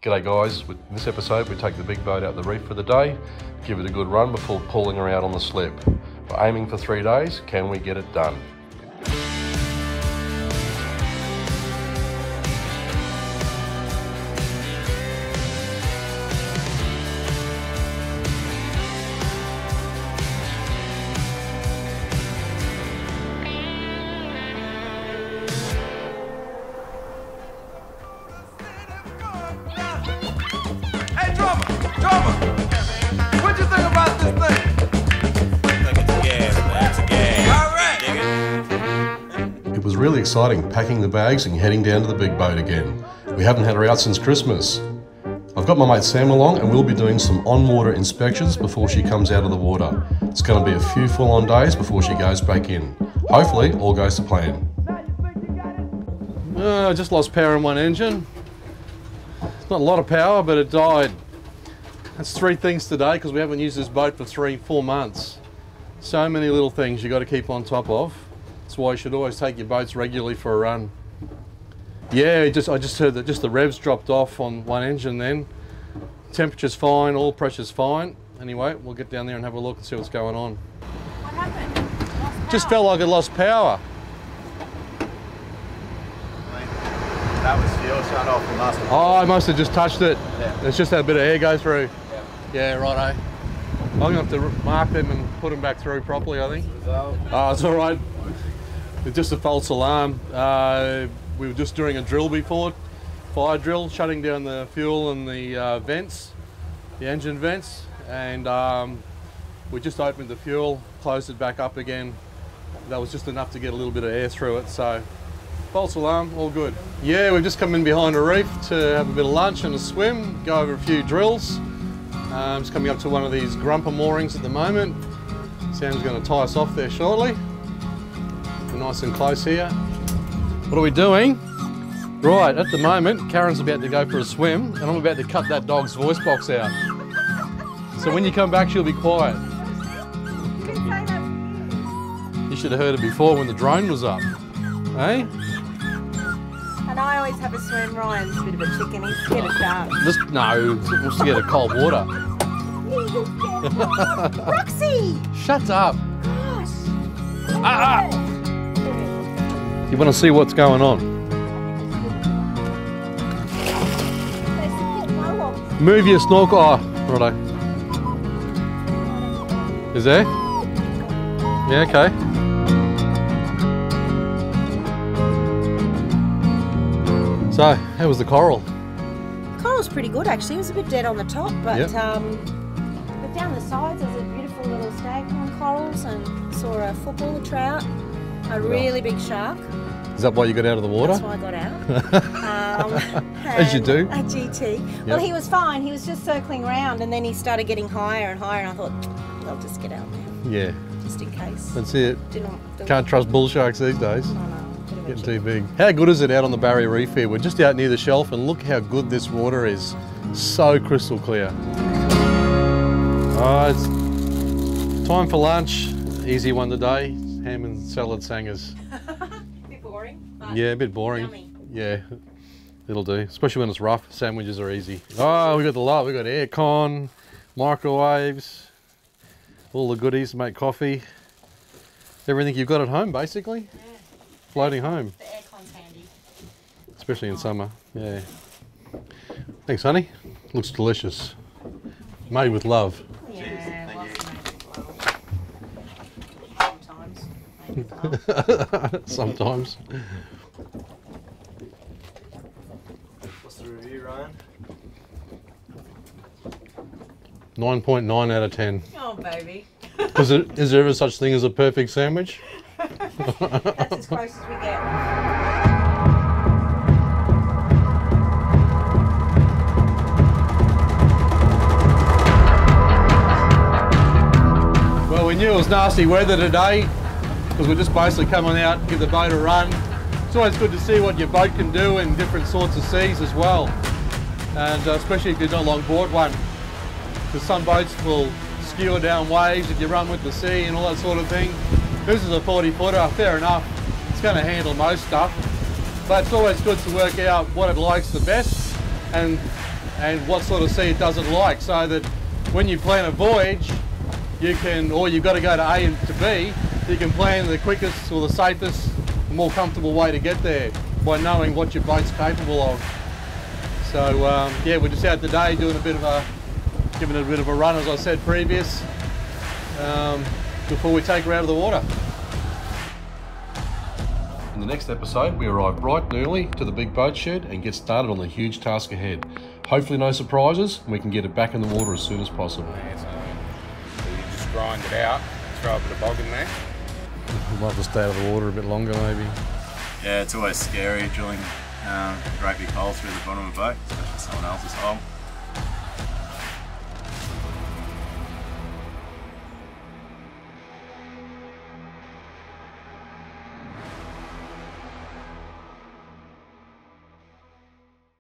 G'day guys, with this episode we take the big boat out the reef for the day, give it a good run before pulling her out on the slip. We're aiming for 3 days, can we get it done? What you think about this thing? I think it's gas, man. It's a gas. All right. It was really exciting packing the bags and heading down to the big boat again. We haven't had her out since Christmas. I've got my mate Sam along and we'll be doing some on-water inspections before she comes out of the water. It's going to be a few full-on days before she goes back in. Hopefully all goes to plan. I just lost power in one engine. It's not a lot of power, but it died. That's 3 things today because we haven't used this boat for 3-4 months. So many little things you got to keep on top of. That's why you should always take your boats regularly for a run. Yeah, I just heard that just the revs dropped off on one engine then. Temperature's fine, oil pressure's fine. Anyway, we'll get down there and have a look and see what's going on. What happened? Just felt like it lost power. That was fuel shut off the muscle. Oh, I must have just touched it. Yeah. It's just had a bit of air go through. Yeah. Yeah, righto. I'm going to have to mark them and put them back through properly, I think. Result. Oh, it's all right. It's just a false alarm. We were just doing a drill before, fire drill, shutting down the fuel and the vents, the engine vents, and we just opened the fuel, closed it back up again. That was just enough to get a little bit of air through it, so false alarm, all good. Yeah, we've just come in behind a reef to have a bit of lunch and a swim, go over a few drills. Just coming up to one of these grumper moorings at the moment. Sam's going to tie us off there shortly. We're nice and close here. What are we doing? Right, at the moment, Karen's about to go for a swim and I'm about to cut that dog's voice box out. So when you come back, she'll be quiet. You should have heard it before when the drone was up. Eh? And I always have a swim. Ryan's a bit of a chicken. He's scared of sharks. No, he wants to get a cold water. Roxy! Shut up. Gosh. Ah. You want to see what's going on? Move your snorkel. Oh, righto. Is there? Yeah, okay. So, how was the coral? Coral's pretty good actually. It was a bit dead on the top, but Yep. but down the sides there's a beautiful little staghorn corals and saw a footballer trout, a really big shark. Is that why you got out of the water? That's why I got out. As you do. A GT. Well, he was fine. He was just circling around, and then he started getting higher and higher. And I thought, I'll just get out now, Yeah, just in case. that's it. Didn't Can't trust bull sharks these days. No, no. Bit of a Getting too big. How good is it out on the Barrier Reef here? We're just out near the shelf and look how good this water is. So crystal clear. It's time for lunch. Easy one today. Ham and salad sangers. bit boring. But Yeah, a bit boring. Yummy. Yeah, it'll do. Especially when it's rough. Sandwiches are easy. Oh, we got the lot. We got aircon, microwaves, all the goodies to make coffee. Everything you've got at home, basically. Yeah. Floating home. The aircon's handy. Especially in summer, yeah. Thanks, honey. Looks delicious. Made with love. Yeah, lots of sometimes. Maybe love. Sometimes. What's the review, Ryan? 9.9 out of 10. Oh, baby. Is there ever such thing as a perfect sandwich? That's as close as we get. Well, we knew it was nasty weather today because we're just basically coming out, give the boat a run. It's always good to see what your boat can do in different sorts of seas as well. And especially if you're not long board one. Because some boats will skewer down waves if you run with the sea and all that sort of thing. This is a 40-footer, fair enough. It's going to handle most stuff. But it's always good to work out what it likes the best and what sort of sea it doesn't like, so that when you plan a voyage, you can, or you've got to go to A to B, you can plan the quickest or the safest, the more comfortable way to get there by knowing what your boat's capable of. So yeah, we're just out today doing giving it a bit of a run, as I said previous, before we take her out of the water. In the next episode, we arrive bright and early to the big boat shed and get started on the huge task ahead. Hopefully no surprises, and we can get it back in the water as soon as possible. So you just grind it out, throw a bit of bog in there. We'll have to stay out of the water a bit longer maybe. Yeah, it's always scary drilling a great big hole through the bottom of a boat, especially someone else's hole.